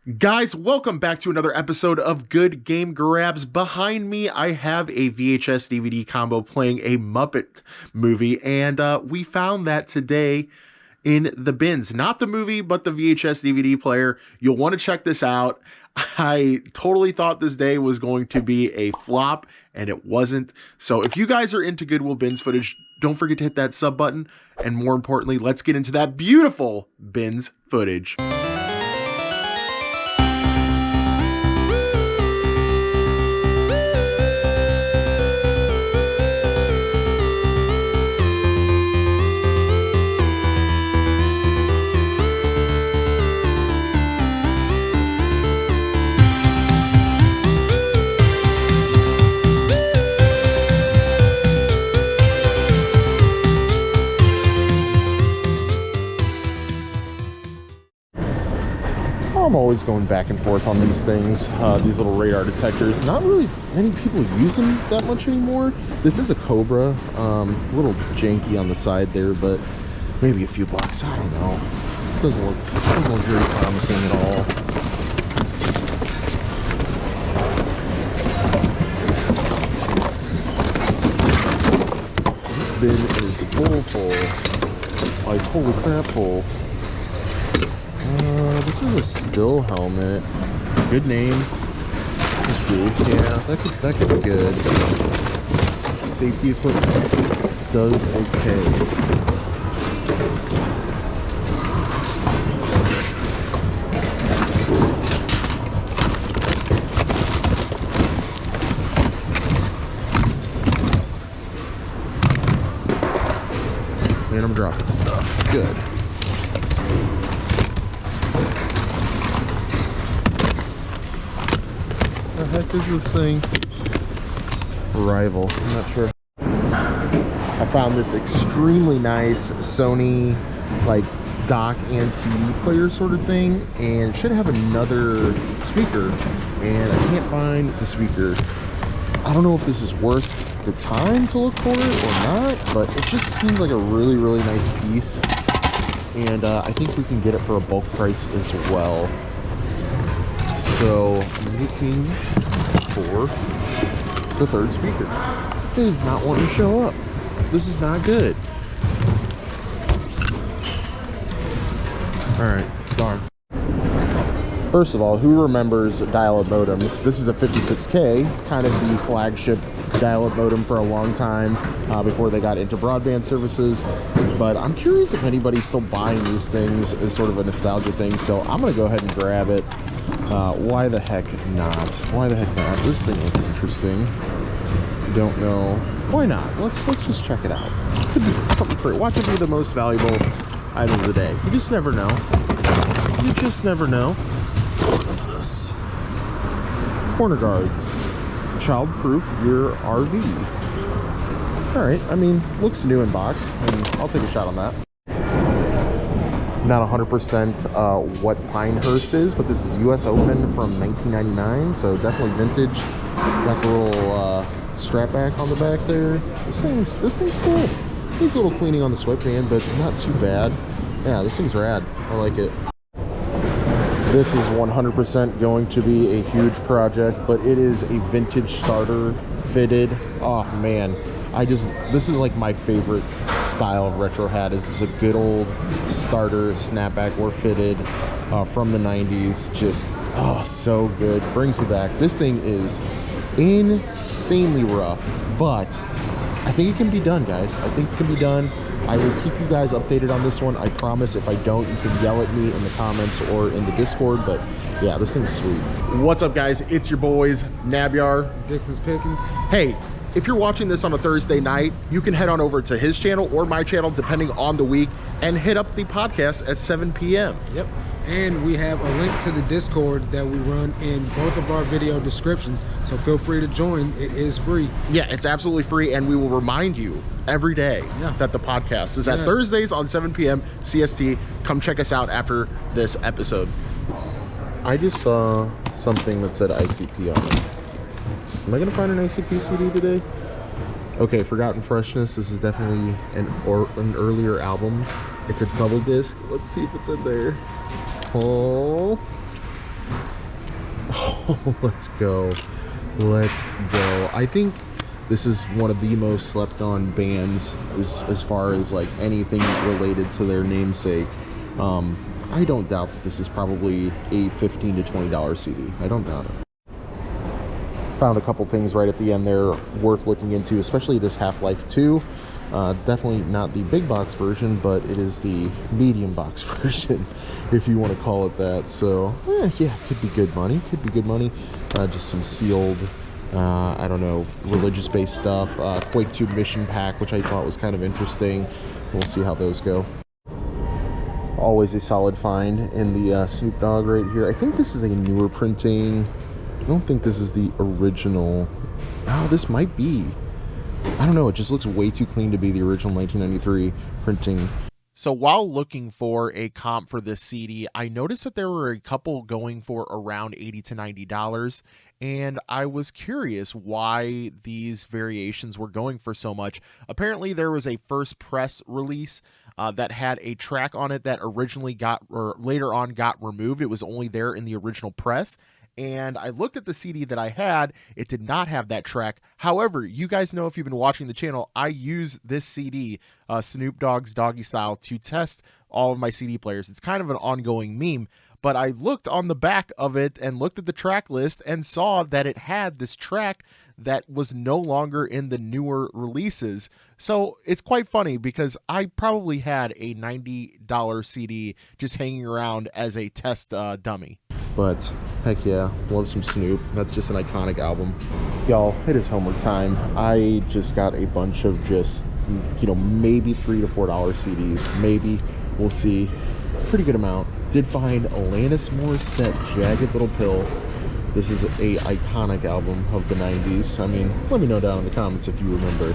Guys, welcome back to another episode of Good Game Grabs. Behind me, I have a VHS DVD combo playing a Muppet movie, and we found that today in the bins. Not the movie, but the VHS DVD player. You'll want to check this out. I totally thought this day was going to be a flop, and it wasn't. So if you guys are into Goodwill Bins footage, don't forget to hit that sub button. And more importantly, let's get into that beautiful bins footage. I'm always going back and forth on these things, these little radar detectors. Not really many people use them that much anymore. This is a Cobra, a little janky on the side there, but maybe a few bucks. I don't know. Doesn't look very promising at all. This bin is full. Like, holy crap, full. This is a still helmet. Good name. Let's see. Yeah, that could be good. Safety equipment does okay. Man, I'm dropping stuff. Good. What the heck is this thing? Rival. I'm not sure. I found this extremely nice Sony like dock and CD player sort of thing, and it should have another speaker, and I can't find the speaker. I don't know if this is worth the time to look for it or not, but it just seems like a really nice piece, and I think we can get it for a bulk price as well. So I'm looking for the third speaker. It is not wanting to show up. This is not good. Alright, darn. First of all, who remembers dial-up modems? This is a 56K, kind of the flagship dial-up modem for a long time before they got into broadband services. But I'm curious if anybody's still buying these things as sort of a nostalgia thing, so I'm going to go ahead and grab it. Why the heck not? Why the heck not? This thing looks interesting. Don't know. Why not? Let's just check it out. Could be something for it. Watch it be the most valuable item of the day. You just never know. You just never know. What's this? Corner guards. Child-proof your RV. Alright, I mean, looks new in box, and I'll take a shot on that. Not 100% what Pinehurst is, but this is US Open from 1999, so definitely vintage. Got the little strap back on the back there. This thing's cool. Needs a little cleaning on the sweatband, but not too bad. Yeah, this thing's rad. I like it. This is 100% going to be a huge project, but it is a vintage starter fitted. Oh man, this is like my favorite style of retro hat. Is just a good old starter snapback or fitted from the 90s. Just so good. Brings me back. This thing is insanely rough, but I think it can be done, guys. I think it can be done. I will keep you guys updated on this one. I promise. If I don't, you can yell at me in the comments or in the Discord. But yeah, this thing's sweet. What's up, guys? It's your boys, Nabyar. Dixon's Pickens. Hey, if you're watching this on a Thursday night, you can head on over to his channel or my channel, depending on the week, and hit up the podcast at 7 p.m. Yep. And we have a link to the Discord that we run in both of our video descriptions, so feel free to join. It is free. Yeah, it's absolutely free, and we will remind you every day that the podcast is at Thursdays on 7 p.m. CST. Come check us out after this episode. I just saw something that said ICP on it. Am I going to find an ICP CD today? Okay, Forgotten Freshness. This is definitely an earlier album. It's a double disc. Let's see if it's in there. Oh, Let's go. Let's go. I think this is one of the most slept on bands as far as like anything related to their namesake. I don't doubt that this is probably a $15 to $20 CD. I don't doubt it. Found a couple things right at the end there worth looking into, especially this Half-Life 2. Definitely not the big box version, but it is the medium box version, if you want to call it that. So, yeah, could be good money. Could be good money. Just some sealed, I don't know, religious-based stuff. Quake 2 mission pack, which I thought was kind of interesting. We'll see how those go. Always a solid find in the Snoop Dogg right here. I think this is a newer printing. I don't think this is the original. Oh, this might be. I don't know, it just looks way too clean to be the original 1993 printing. So while looking for a comp for this CD, I noticed that there were a couple going for around $80 to $90, and I was curious why these variations were going for so much. Apparently there was a first press release that had a track on it that originally got, or later on got removed. It was only there in the original press. And I looked at the CD that I had. It did not have that track. However, you guys know, if you've been watching the channel, I use this CD, Snoop Dogg's Doggy Style, to test all of my CD players. It's kind of an ongoing meme. But I looked on the back of it and looked at the track list and saw that it had this track that was no longer in the newer releases. So it's quite funny because I probably had a $90 CD just hanging around as a test dummy. But heck yeah, love some Snoop. That's just an iconic album. Y'all, it is homework time. I just got a bunch of just, you know, maybe $3 to $4 CDs. Maybe. We'll see. Pretty good amount. Did find Alanis Morissette, Jagged Little Pill. This is a iconic album of the 90s. I mean, let me know down in the comments if you remember.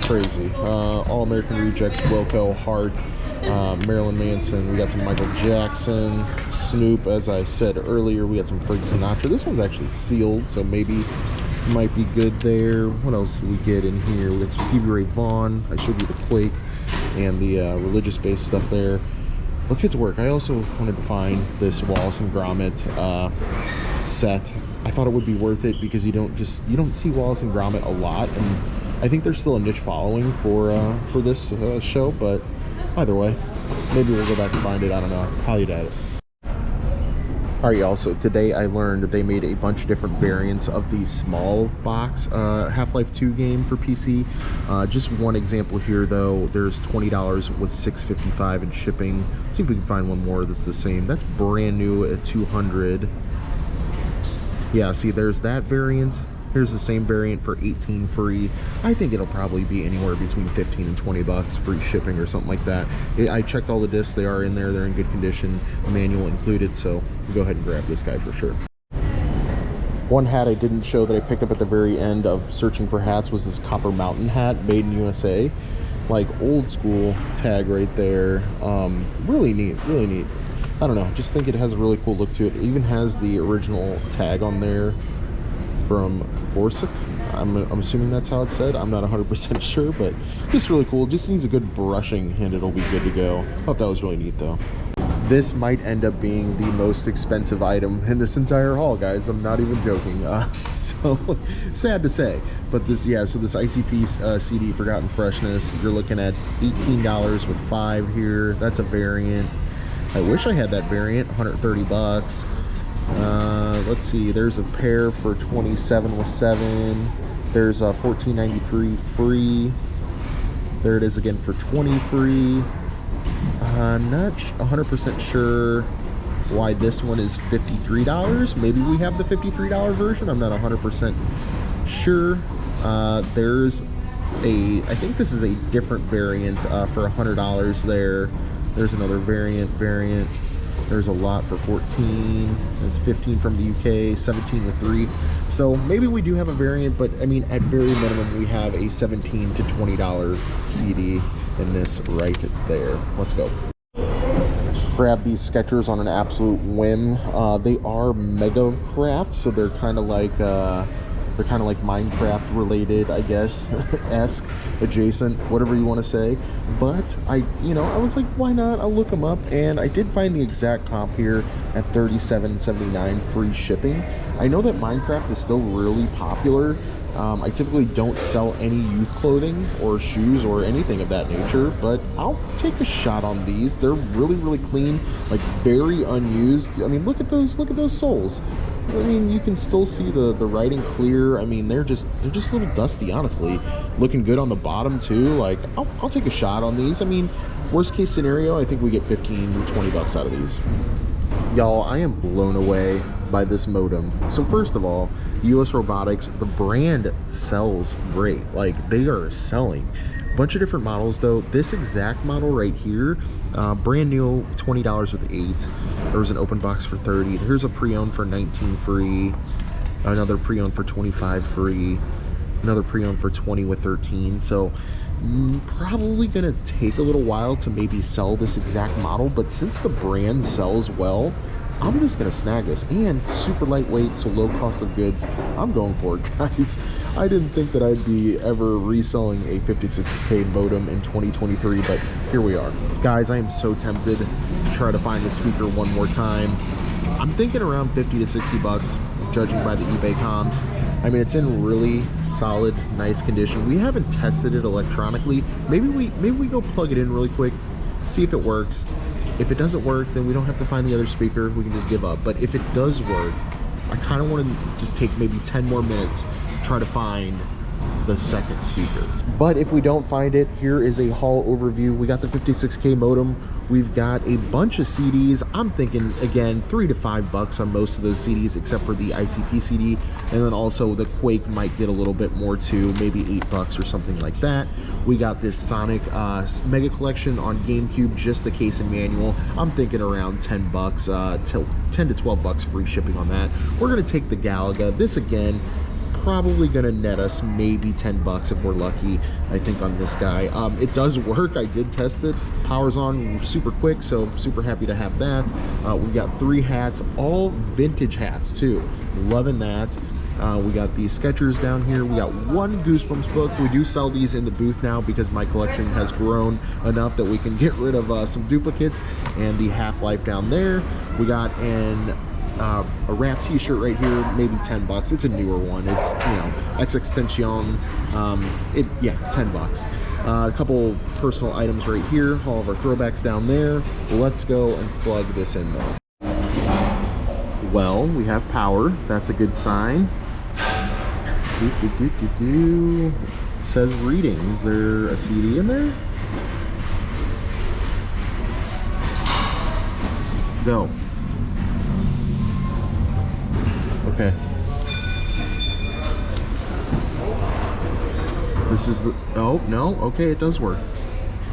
Crazy. All American Rejects, Wilco, Heart, Marilyn Manson. We got some Michael Jackson, Snoop. As I said earlier, we got some Frank Sinatra. This one's actually sealed, so maybe might be good there. What else did we get in here? We got some Stevie Ray Vaughan. I showed you the Quake and the religious-based stuff there. Let's get to work. I also wanted to find this Wallace and Gromit set. I thought it would be worth it because you don't see Wallace and Gromit a lot, and I think there's still a niche following for this show. But either way, maybe we'll go back and find it. I don't know. Highly doubt it. Alright y'all, so today I learned that they made a bunch of different variants of the small box Half-Life 2 game for PC. Just one example here though, there's $20 with $6.55 in shipping. Let's see if we can find one more that's the same. That's brand new at $200. Yeah, see there's that variant. Here's the same variant for $18 free. I think it'll probably be anywhere between $15 and $20 free shipping or something like that. I checked all the discs, they are in there, they're in good condition, manual included, so we'll go ahead and grab this guy for sure. One hat I didn't show that I picked up at the very end of searching for hats was this Copper Mountain hat, made in USA. Like old school tag right there. Really neat, really neat. I don't know, just think it has a really cool look to it. It even has the original tag on there from Gorsuch. I'm assuming that's how it's said. I'm not 100% sure, but just really cool. Just needs a good brushing and it'll be good to go. Thought that was really neat though. This might end up being the most expensive item in this entire haul, guys. I'm not even joking. So sad to say, but this, yeah, so this ICP CD Forgotten Freshness, you're looking at $18 with 5 here. That's a variant. I wish I had that variant, 130 bucks. Let's see, there's a pair for 27 with 7. There's a $14.93 free. There it is again for 20 free. Not 100% sure why this one is $53. Maybe we have the $53 version. I'm not 100% sure. There's I think this is a different variant for $100 there. There's another variant. There's a lot for 14. There's 15 from the UK, 17 with 3. So maybe we do have a variant, but I mean, at very minimum, we have a $17 to $20 CD in this right there. Let's go. Grab these Skechers on an absolute whim. They are Mega Craft, so they're kind of like They're kind of like Minecraft related, I guess, esque, adjacent, whatever you want to say. But I was like, why not? I'll look them up, and I did find the exact comp here at $37.79 free shipping. I know that Minecraft is still really popular. I typically don't sell any youth clothing or shoes or anything of that nature, but I'll take a shot on these. They're really, really clean, like very unused. I mean, look at those soles. I mean, you can still see the writing clear. I mean, they're just a little dusty, honestly. Looking good on the bottom too. Like, I'll take a shot on these. I mean, worst case scenario, I think we get 15 to 20 bucks out of these. Y'all, I am blown away by this modem. So first of all, US Robotics, the brand sells great. Like, they are selling a bunch of different models though. This exact model right here, brand new, $20 with 8. There was an open box for 30. Here's a pre-owned for 19 free, another pre-owned for 25 free, another pre-owned for 20 with 13. So probably gonna take a little while to maybe sell this exact model, but since the brand sells well, I'm just gonna snag this. And super lightweight, so low cost of goods. I'm going for it, guys. I didn't think that I'd be ever reselling a 56K modem in 2023, but here we are. Guys, I am so tempted to try to find the speaker one more time. I'm thinking around 50 to 60 bucks, judging by the eBay comps. I mean, it's in really solid, nice condition. We haven't tested it electronically. Maybe we go plug it in really quick, see if it works. If it doesn't work, then we don't have to find the other speaker. We can just give up. But if it does work, I kind of want to just take maybe 10 more minutes, try to find the second speaker. But if we don't find it, here is a haul overview. We got the 56K modem. We've got a bunch of CDs. I'm thinking, again, 3 to 5 bucks on most of those CDs, except for the ICP CD. And then also the Quake might get a little bit more too, maybe 8 bucks or something like that. We got this Sonic Mega Collection on GameCube, just the case and manual. I'm thinking around 10 bucks, 10 to 12 bucks free shipping on that. We're gonna take the Galaga. This again, probably gonna net us maybe 10 bucks if we're lucky, I think, on this guy. It does work. I did test it. Power's on super quick, so super happy to have that. We got 3 hats, all vintage hats too. Loving that. We got these Skechers down here. We got 1 Goosebumps book. We do sell these in the booth now because my collection has grown enough that we can get rid of some duplicates. And the Half-Life down there. We got a wrap t-shirt right here, maybe 10 bucks. It's a newer one. It's, you know, Extension. Yeah, 10 bucks. A couple personal items right here, all of our throwbacks down there. Let's go and plug this in though. Well, we have power. That's a good sign. It says reading. Is there a CD in there? Go. Okay. This is the, oh no, okay, it does work.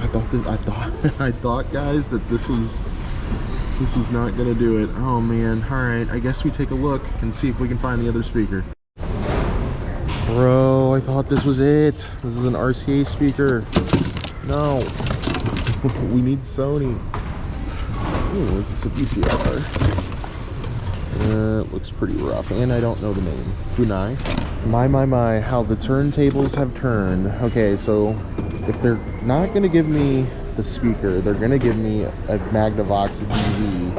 I thought guys that this was not gonna do it. Oh man. All right, I guess we take a look and see if we can find the other speaker. Bro, I thought this was it. This is an RCA speaker. No. We need Sony. Ooh, is this a VCR? Looks pretty rough, and I don't know the name. Funai. My, how the turntables have turned. Okay, so if they're not gonna give me the speaker, they're gonna give me a Magnavox DV,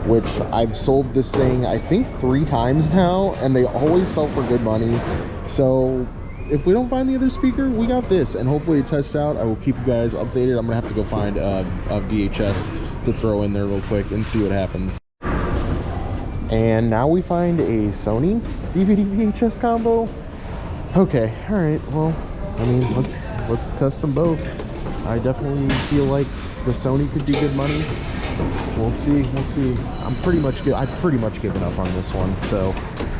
which I've sold this thing I think 3 times now, and they always sell for good money. So if we don't find the other speaker, we got this, and hopefully it tests out. I will keep you guys updated. I'm gonna have to go find a VHS to throw in there real quick and see what happens. And now we find a Sony DVD VHS combo. Okay, all right, well, I mean, let's test them both. I definitely feel like the Sony could be good money. We'll see. I've pretty much given up on this one. So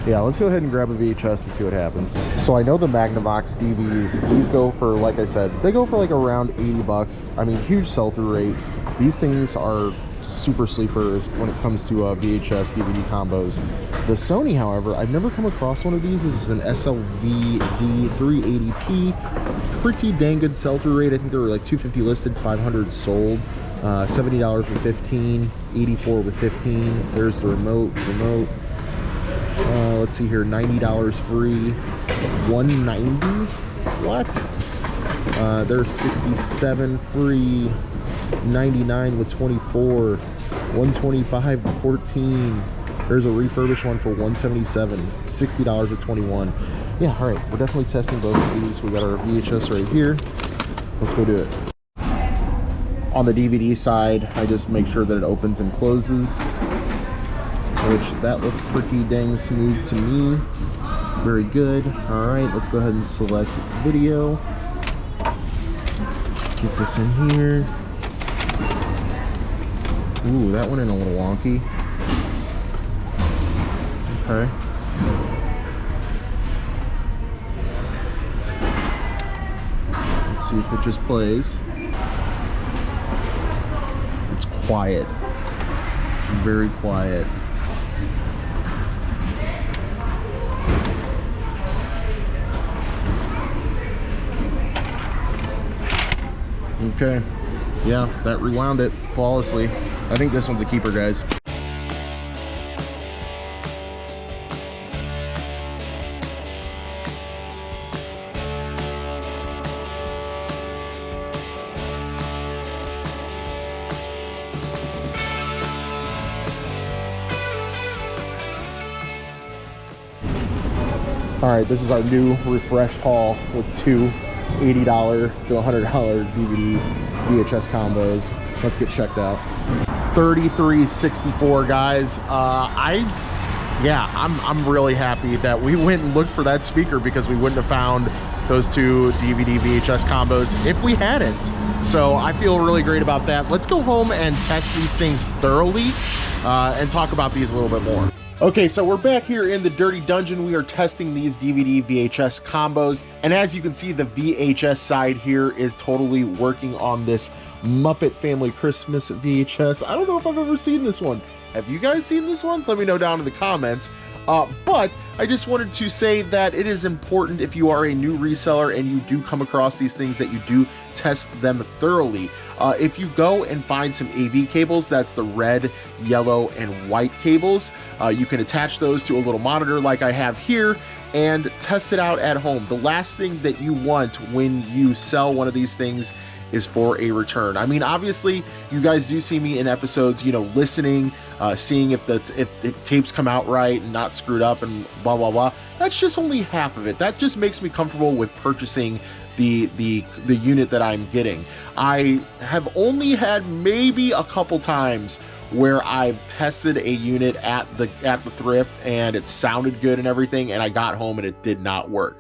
yeah, let's go ahead and grab a VHS and see what happens. So I know the Magnavox DVDs, these go for, like I said, they go for like around 80 bucks. I mean, huge sell-through rate. These things are super sleepers when it comes to VHS DVD combos. The Sony, however, I've never come across one of these. This is an SLV-D 380p. Pretty dang good sell-through rate. I think there were like 250 listed, 500 sold. $70 with 15, 84 with 15. There's the remote. Let's see here, $90 free. 190. What? There's 67 free, 99 with 24, 125 with 14. There's a refurbished one for 177, $60 with 21. Yeah, all right, we're definitely testing both of these. We got our VHS right here. Let's go do it. On the DVD side, I just make sure that it opens and closes, which that looked pretty dang smooth to me. Very good. All right, let's go ahead and select video. Get this in here. Ooh, that went in a little wonky. Okay. Let's see if it just plays. It's quiet. Very quiet. Okay. Yeah, that rewound it flawlessly. I think this one's a keeper, guys. All right, this is our new refreshed haul with two $80 to $100 DVD VHS combos. Let's get checked out. 3364, guys. I'm really happy that we went and looked for that speaker, because we wouldn't have found those two DVD VHS combos if we hadn't. So I feel really great about that. Let's go home and test these things thoroughly and talk about these a little bit more. Okay, so we're back here in the Dirty Dungeon. We are testing these DVD VHS combos, and as you can see, the VHS side here is totally working on this Muppet Family Christmas VHS. I don't know if I've ever seen this one. Have you guys seen this one? Let me know down in the comments. But I just wanted to say that it is important, if you are a new reseller and you do come across these things, that you do test them thoroughly. If you go and find some AV cables, that's the red, yellow, and white cables, you can attach those to a little monitor like I have here and test it out at home. The last thing that you want when you sell one of these things is for a return. I mean, obviously you guys do see me in episodes, you know, listening, seeing if the tapes come out right and not screwed up and blah blah blah. That's just only half of it. That just makes me comfortable with purchasing the unit that I'm getting. I have only had maybe a couple times where I've tested a unit at the thrift and it sounded good and everything, and I got home and it did not work.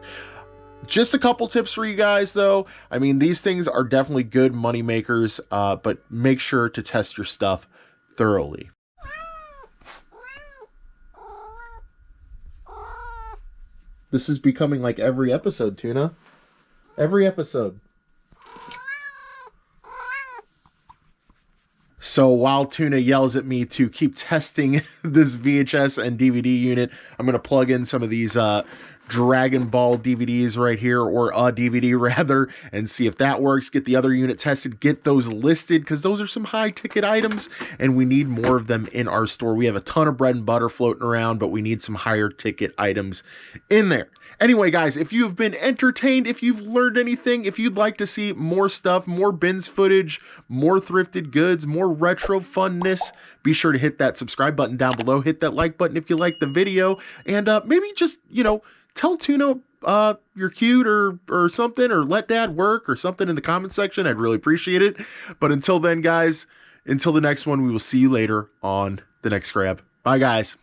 Just a couple tips for you guys though. I mean, these things are definitely good money makers, but make sure to test your stuff thoroughly. This is becoming like every episode, Tuna. Every episode. So while Tuna yells at me to keep testing this VHS and DVD unit, I'm going to plug in some of these Dragon Ball DVDs right here, or a DVD rather, and see if that works. Get the other unit tested, get those listed, because those are some high ticket items and we need more of them in our store. We have a ton of bread and butter floating around, but we need some higher ticket items in there. Anyway, guys, if you've been entertained, if you've learned anything, if you'd like to see more stuff, more bins footage, more thrifted goods, more retro funness, be sure to hit that subscribe button down below. Hit that like button if you like the video, and maybe just, you know, tell Tuna you're cute or something, or let Dad work or something in the comment section. I'd really appreciate it. But until then, guys, until the next one, we will see you later on the next grab. Bye, guys.